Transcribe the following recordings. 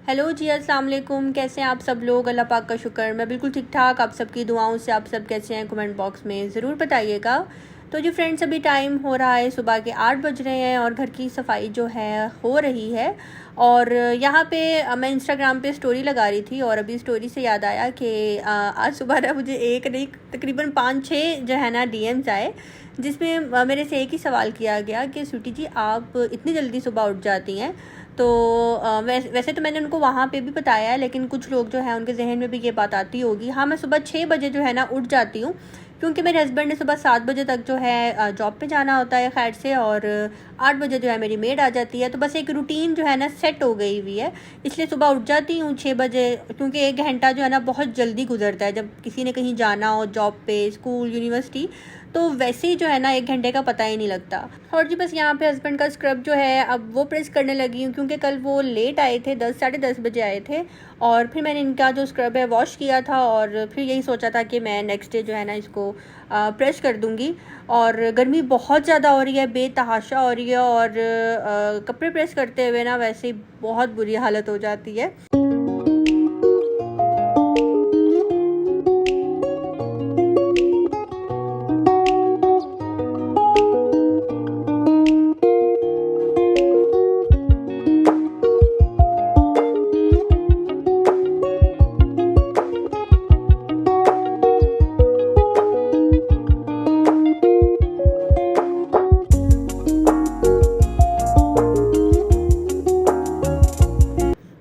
Hello जी, अस्सलाम वालेकुम। कैसे हैं आप सब लोग? अल्लाह पाक का शुक्र, मैं बिल्कुल ठीक ठाक। आप सबकी दुआओं से आप सब कैसे हैं कमेंट बॉक्स में ज़रूर बताइएगा। तो जी फ्रेंड्स, अभी टाइम हो रहा है सुबह के 8 बज रहे हैं और घर की सफाई जो है हो रही है। और यहाँ पे मैं इंस्टाग्राम पे स्टोरी लगा रही थी और अभी स्टोरी से याद आया कि आज सुबह ना मुझे एक नहीं तकरीबन 5-6 जो है ना डीएम्स आए, जिसमें मेरे से एक ही सवाल किया गया कि स्वीटी जी, आप इतनी जल्दी सुबह उठ जाती हैं। तो वैसे तो मैंने उनको वहाँ पे भी बताया है, लेकिन कुछ लोग जो है उनके जहन में भी ये बात आती होगी। हाँ, मैं सुबह 6 बजे जो है ना उठ जाती हूँ, क्योंकि मेरे हस्बैंड ने सुबह 7 बजे तक जो है जॉब पे जाना होता है खैर से, और 8 बजे जो है मेरी मेड आ जाती है। तो बस एक रूटीन जो है ना सेट हो गई हुई है, इसलिए सुबह उठ जाती हूँ 6 बजे, क्योंकि 1 घंटा जो है ना बहुत जल्दी गुजरता है। जब किसी ने कहीं जाना हो, जॉब पे, स्कूल, यूनिवर्सिटी, तो वैसे ही जो है ना 1 घंटे का पता ही नहीं लगता। और जी बस यहाँ पे हस्बैंड का स्क्रब जो है अब वो प्रेस करने लगी हूँ, क्योंकि कल वो लेट आए थे, 10 साढ़े 10 बजे आए थे। और फिर मैंने इनका जो स्क्रब है वॉश किया था, और फिर यही सोचा था कि मैं नेक्स्ट डे जो है ना इसको प्रेस कर दूँगी। और गर्मी बहुत ज़्यादा हो रही है, बेतहाशा हो रही है, और कपड़े प्रेस करते हुए ना वैसे ही बहुत बुरी हालत हो जाती है।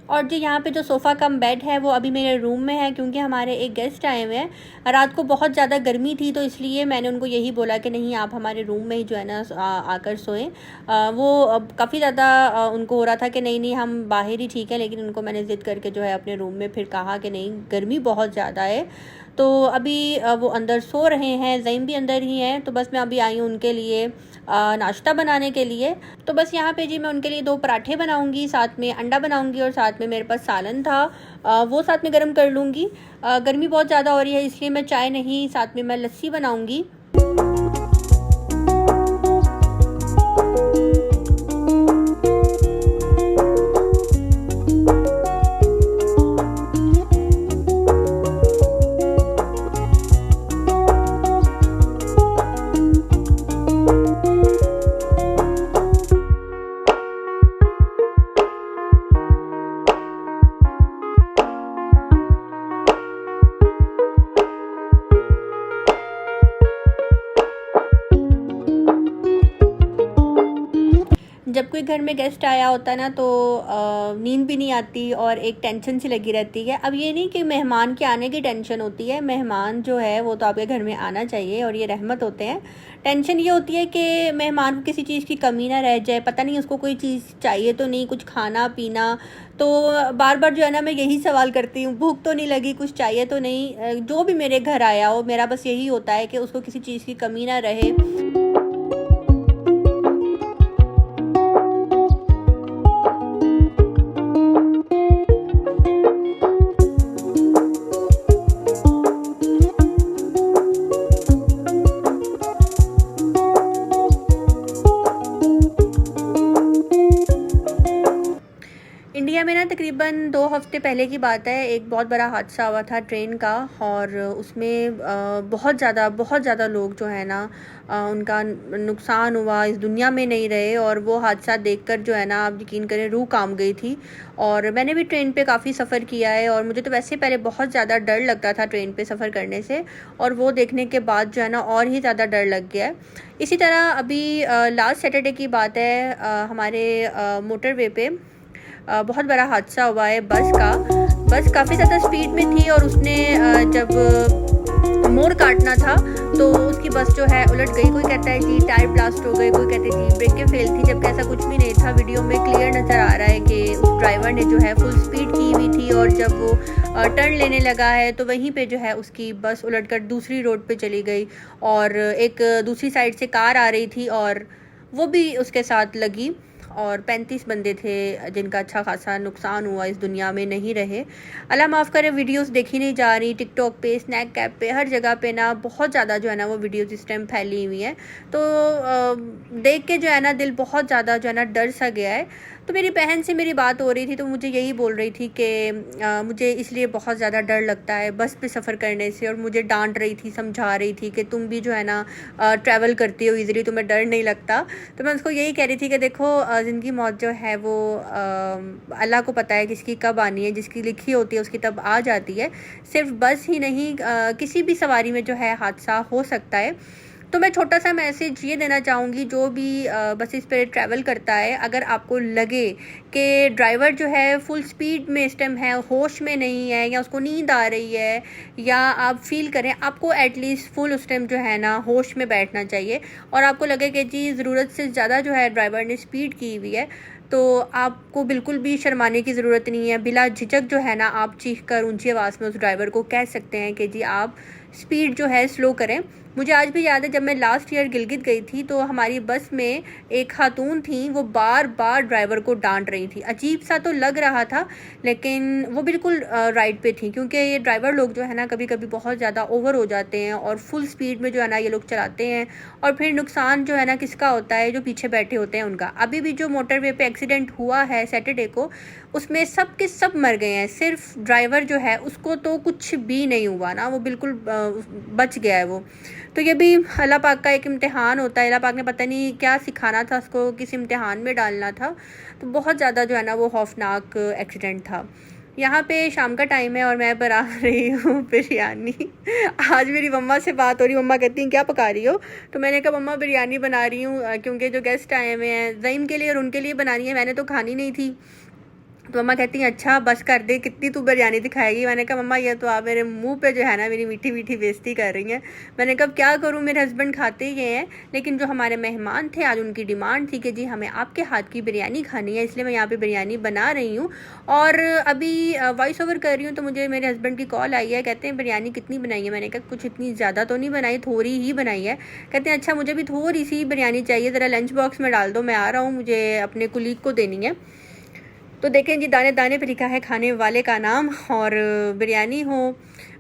और जी यहाँ पे जो सोफ़ा कम बेड है वो अभी मेरे रूम में है, क्योंकि हमारे एक गेस्ट आए हुए हैं। रात को बहुत ज़्यादा गर्मी थी, तो इसलिए मैंने उनको यही बोला कि नहीं, आप हमारे रूम में ही जो है ना आकर सोएं। वो अब काफ़ी ज़्यादा उनको हो रहा था कि नहीं नहीं हम बाहर ही ठीक है, लेकिन उनको मैंने ज़िद करके जो है अपने रूम में फिर कहा कि नहीं, गर्मी बहुत ज़्यादा है। तो अभी वो अंदर सो रहे हैं, ज़ईम भी अंदर ही हैं। तो बस मैं अभी आई हूँ उनके लिए नाश्ता बनाने के लिए। तो बस यहाँ पे जी मैं उनके लिए 2 पराठे बनाऊंगी, साथ में अंडा बनाऊंगी, और साथ में मेरे पास सालन था, वो साथ में गर्म कर लूँगी। गर्मी बहुत ज़्यादा हो रही है, इसलिए मैं चाय नहीं, साथ में मैं लस्सी बनाऊँगी। जब कोई घर में गेस्ट आया होता है ना, तो नींद भी नहीं आती और एक टेंशन सी लगी रहती है। अब ये नहीं कि मेहमान के आने की टेंशन होती है, मेहमान जो है वो तो आपके घर में आना चाहिए और ये रहमत होते हैं। टेंशन ये होती है कि मेहमान को किसी चीज़ की कमी ना रह जाए, पता नहीं उसको कोई चीज़ चाहिए तो नहीं, कुछ खाना पीना। तो बार बार जो है ना मैं यही सवाल करती हूँ, भूख तो नहीं लगी, कुछ चाहिए तो नहीं। जो भी मेरे घर आया हो, मेरा बस यही होता है कि उसको किसी चीज़ की कमी ना रहे। इंडिया में ना तकरीबन 2 हफ्ते पहले की बात है, एक बहुत बड़ा हादसा हुआ था ट्रेन का, और उसमें बहुत ज़्यादा लोग जो है ना उनका नुकसान हुआ, इस दुनिया में नहीं रहे। और वो हादसा देखकर जो है ना, आप यकीन करें, रूह कांप गई थी। और मैंने भी ट्रेन पे काफ़ी सफ़र किया है, और मुझे तो वैसे पहले बहुत ज़्यादा डर लगता था ट्रेन पे सफ़र करने से, और वो देखने के बाद जो है ना और ही ज़्यादा डर लग गया है। इसी तरह अभी लास्ट सैटरडे की बात है, हमारे मोटरवे पे बहुत बड़ा हादसा हुआ है बस काफ़ी ज़्यादा स्पीड में थी, और उसने जब मोड़ काटना था तो उसकी बस जो है उलट गई। कोई कहता है जी टायर ब्लास्ट हो गए, कोई कहते हैं जी ब्रेकें फेल थी, जबकि ऐसा कुछ भी नहीं था। वीडियो में क्लियर नज़र आ रहा है कि उस ड्राइवर ने जो है फुल स्पीड की हुई थी, और जब वो टर्न लेने लगा है तो वहीं पे जो है उसकी बस उलटकर दूसरी रोड पे चली गई, और एक दूसरी साइड से कार आ रही थी और वो भी उसके साथ लगी। और 35 बंदे थे जिनका अच्छा खासा नुकसान हुआ, इस दुनिया में नहीं रहे। अल्लाह माफ़ करे, वीडियोस देखी नहीं जा रही, टिकटॉक पे, स्नैक कैप पे, हर जगह पे ना बहुत ज़्यादा जो है ना वो वीडियोस इस टाइम फैली हुई हैं। तो देख के जो है ना दिल बहुत ज़्यादा जो है ना डर सा गया है। तो मेरी बहन से मेरी बात हो रही थी, तो मुझे यही बोल रही थी कि मुझे इसलिए बहुत ज़्यादा डर लगता है बस पे सफ़र करने से, और मुझे डांट रही थी, समझा रही थी कि तुम भी जो है ना ट्रैवल करती हो ईज़िली, तुम्हें डर नहीं लगता। तो मैं उसको यही कह रही थी कि देखो ज़िंदगी मौत जो है वो अल्लाह को पता है किसकी कब आनी है, जिसकी लिखी होती है उसकी तब आ जाती है। सिर्फ बस ही नहीं, किसी भी सवारी में जो है हादसा हो सकता है। तो मैं छोटा सा मैसेज ये देना चाहूँगी, जो भी बसेस पे ट्रैवल करता है, अगर आपको लगे कि ड्राइवर जो है फुल स्पीड में इस टाइम है, होश में नहीं है, या उसको नींद आ रही है, या आप फील करें आपको एटलीस्ट फुल उस टाइम जो है ना होश में बैठना चाहिए, और आपको लगे कि जी ज़रूरत से ज़्यादा जो है ड्राइवर ने स्पीड की हुई है, तो आपको बिल्कुल भी शर्माने की ज़रूरत नहीं है। बिला झिझक जो है ना आप चीख कर ऊंची आवाज़ में उस ड्राइवर को कह सकते हैं कि जी आप स्पीड जो है स्लो करें। मुझे आज भी याद है, जब मैं लास्ट ईयर गिलगित गई थी तो हमारी बस में एक खातून थी, वो बार बार ड्राइवर को डांट रही थी। अजीब सा तो लग रहा था, लेकिन वो बिल्कुल राइट पे थी, क्योंकि ये ड्राइवर लोग जो है ना कभी कभी बहुत ज़्यादा ओवर हो जाते हैं और फुल स्पीड में जो है ना ये लोग चलाते हैं, और फिर नुकसान जो है ना किसका होता है, जो पीछे बैठे होते हैं उनका। अभी भी जो मोटरवे पे एक्सीडेंट हुआ है सैटरडे को, उसमें सब के सब मर गए हैं, सिर्फ ड्राइवर जो है उसको तो कुछ भी नहीं हुआ ना, वो बिल्कुल बच गया है वो। तो ये भी अल्लाह पाक का एक इम्तिहान होता है। अल्लाह पाक ने पता नहीं क्या सिखाना था उसको, किस इम्तिहान में डालना था। तो बहुत ज़्यादा जो है ना वो खौफनाक एक्सीडेंट था। यहाँ पे शाम का टाइम है और मैं बना रही हूँ बिरयानी। आज मेरी मम्मा से बात हो रही, मम्मा कहती हैं क्या पका रही हो, तो मैंने कहा मम्मा बिरयानी बना रही हूँ, क्योंकि जो गेस्ट आए हुए हैं ज़ईम के लिए और उनके लिए बनानी है, मैंने तो खानी नहीं थी। तो मम्मा कहती हैं अच्छा बस कर दे, कितनी तू बिरयानी दिखाएगी। मैंने कहा मम्मा ये तो आप मेरे मुंह पे जो है ना मेरी मीठी मीठी बेइज्जती कर रही हैं। मैंने कहा क्या करूं, मेरे हस्बैंड खाते ही हैं, लेकिन जो हमारे मेहमान थे आज उनकी डिमांड थी कि जी हमें आपके हाथ की बिरयानी खानी है, इसलिए मैं यहाँ पे बिरयानी बना रही हूँ। और अभी वॉइस ओवर कर रही हूँ, तो मुझे मेरे हस्बैंड की कॉल आई है, कहते हैं बिरयानी कितनी बनाई है। मैंने कहा कुछ इतनी ज़्यादा तो नहीं बनाई, थोड़ी ही बनाई है। कहते हैं अच्छा मुझे भी थोड़ी सी बिरयानी चाहिए, ज़रा लंच बॉक्स में डाल दो, मैं आ रहा हूँ, मुझे अपने कुलीग को देनी है। तो देखें जी दाने दाने पे लिखा है खाने वाले का नाम, और बिरयानी हो।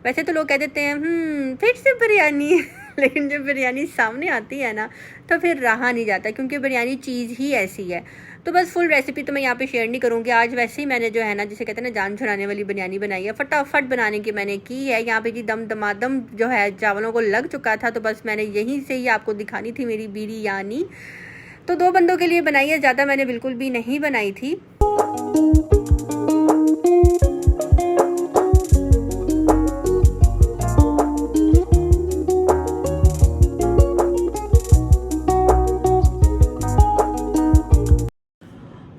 वैसे तो लोग कह देते हैं फिर से बिरयानी लेकिन जब बिरयानी सामने आती है ना तो फिर रहा नहीं जाता, क्योंकि बिरयानी चीज़ ही ऐसी है। तो बस फुल रेसिपी तो मैं यहाँ पे शेयर नहीं करूँगी आज। वैसे ही मैंने जो है ना जिसे कहते हैं ना जान छुड़ाने वाली बिरयानी बनाई है, फटाफट बनाने की मैंने की है। यहाँ पे जी दम दमादम जो है चावलों को लग चुका था, तो बस मैंने यहीं से ही आपको दिखानी थी मेरी बिरयानी। तो 2 बंदों के लिए बनाई है, ज़्यादा मैंने बिल्कुल भी नहीं बनाई थी।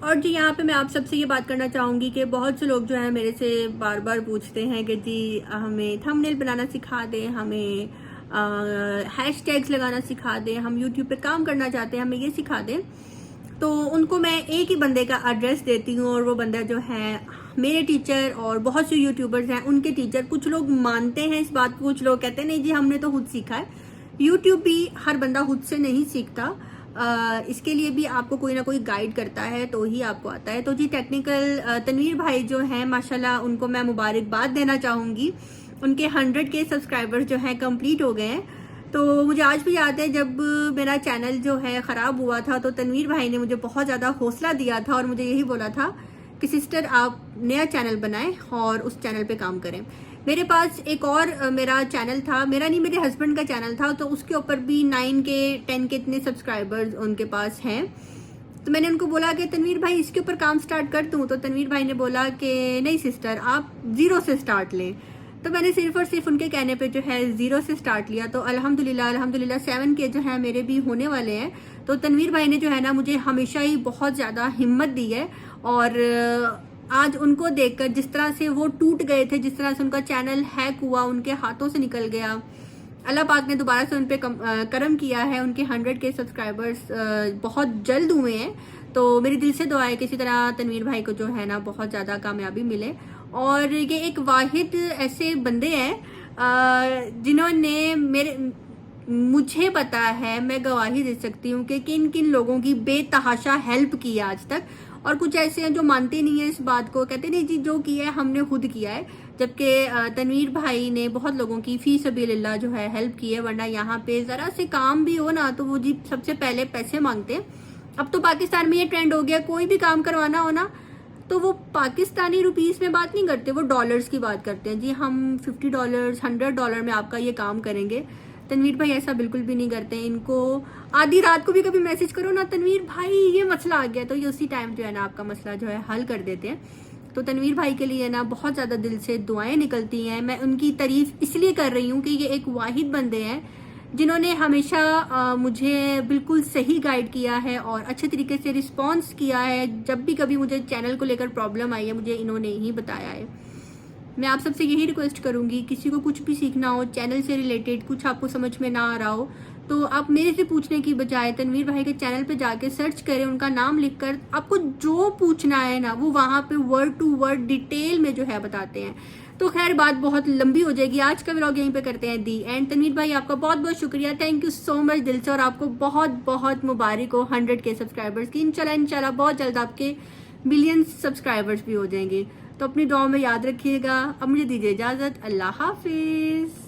और जी यहाँ पे मैं आप सबसे ये बात करना चाहूँगी कि बहुत से लोग जो है मेरे से बार बार पूछते हैं कि जी हमें थंबनेल बनाना सिखा दें, हमें हैशटैग्स लगाना सिखा दें, हम यूट्यूब पे काम करना चाहते हैं, हमें ये सिखा दें। तो उनको मैं एक ही बंदे का एड्रेस देती हूँ, और वो बंदा जो है मेरे टीचर और बहुत से यूट्यूबर्स हैं उनके टीचर। कुछ लोग मानते हैं इस बात को, कुछ लोग कहते हैं नहीं जी हमने तो खुद सीखा है। यूट्यूब भी हर बंदा खुद से नहीं सीखता, इसके लिए भी आपको कोई ना कोई गाइड करता है तो ही आपको आता है। तो जी टेक्निकल तनवीर भाई जो हैं माशाल्लाह, उनको मैं मुबारकबाद देना चाहूँगी, उनके 100 के सब्सक्राइबर्स जो हैं कंप्लीट हो गए हैं। तो मुझे आज भी याद है जब मेरा चैनल जो है ख़राब हुआ था, तो तनवीर भाई ने मुझे बहुत ज़्यादा हौसला दिया था और मुझे यही बोला था कि सिस्टर आप नया चैनल बनाएं और उस चैनल पे काम करें। मेरे पास एक और मेरा चैनल था, मेरा नहीं मेरे हस्बैंड का चैनल था, तो उसके ऊपर भी 9 के 10 के इतने सब्सक्राइबर्स उनके पास हैं। तो मैंने उनको बोला कि तनवीर भाई इसके ऊपर काम स्टार्ट कर दूँ, तो तनवीर भाई ने बोला कि नहीं सिस्टर आप ज़ीरो से स्टार्ट लें। तो मैंने सिर्फ और सिर्फ उनके कहने पे जो है ज़ीरो से स्टार्ट लिया। तो अल्हम्दुलिल्लाह 7 के जो है मेरे भी होने वाले हैं। तो तनवीर भाई ने जो है ना मुझे हमेशा ही बहुत ज़्यादा हिम्मत दी है, और आज उनको देखकर जिस तरह से वो टूट गए थे, जिस तरह से उनका चैनल हैक हुआ, उनके हाथों से निकल गया, अल्लाह पाक ने दोबारा से उन पर करम किया है। उनके 100 के सब्सक्राइबर्स बहुत जल्द हुए हैं। तो मेरी दिल से दुआ है कि इसी तरह तनवीर भाई को जो है ना बहुत ज़्यादा कामयाबी मिले। और ये एक वाहिद ऐसे बंदे हैं जिन्होंने मुझे पता है, मैं गवाही दे सकती हूँ कि किन किन लोगों की बेतहाशा हेल्प की है आज तक। और कुछ ऐसे हैं जो मानते नहीं है इस बात को, कहते नहीं जी जो किया है हमने खुद किया है, जबकि तनवीर भाई ने बहुत लोगों की फी सबीलिल्लाह जो है हेल्प की है। वरना यहाँ पे ज़रा से काम भी हो ना तो वो जी सबसे पहले पैसे मांगते हैं। अब तो पाकिस्तान में ये ट्रेंड हो गया, कोई भी काम करवाना हो ना तो वो पाकिस्तानी रुपीस में बात नहीं करते, वो डॉलर्स की बात करते हैं। जी हम $50 $100 में आपका ये काम करेंगे। तनवीर भाई ऐसा बिल्कुल भी नहीं करते हैं। इनको आधी रात को भी कभी मैसेज करो ना, तनवीर भाई ये मसला आ गया, तो ये उसी टाइम जो है ना आपका मसला जो है हल कर देते हैं। तो तनवीर भाई के लिए ना बहुत ज़्यादा दिल से दुआएं निकलती हैं। मैं उनकी तारीफ़ इसलिए कर रही हूँ कि ये एक वाहिद बंदे हैं जिन्होंने हमेशा मुझे बिल्कुल सही गाइड किया है और अच्छे तरीके से रिस्पॉन्स किया है। जब भी कभी मुझे चैनल को लेकर प्रॉब्लम आई है, मुझे इन्होंने ही बताया है। मैं आप सबसे यही रिक्वेस्ट करूँगी, किसी को कुछ भी सीखना हो चैनल से रिलेटेड, कुछ आपको समझ में ना आ रहा हो, तो आप मेरे से पूछने की बजाय तनवीर भाई के चैनल पे जाके सर्च करें, उनका नाम लिखकर आपको जो पूछना है ना वो वहाँ पे वर्ड टू वर्ड डिटेल में जो है बताते हैं। तो खैर बात बहुत लंबी हो जाएगी, आज का व्लॉग यहीं पे करते हैं दी एंड। तनवीर भाई आपका बहुत बहुत शुक्रिया, थैंक यू सो मच दिल से, और आपको बहुत बहुत मुबारक हो 100K सब्सक्राइबर्स की। इंशाल्लाह बहुत जल्द आपके मिलियंस सब्सक्राइबर्स भी हो जाएंगे। तो अपनी दुआ में याद रखिएगा। अब मुझे दीजिए इजाज़त, अल्लाह हाफिज़।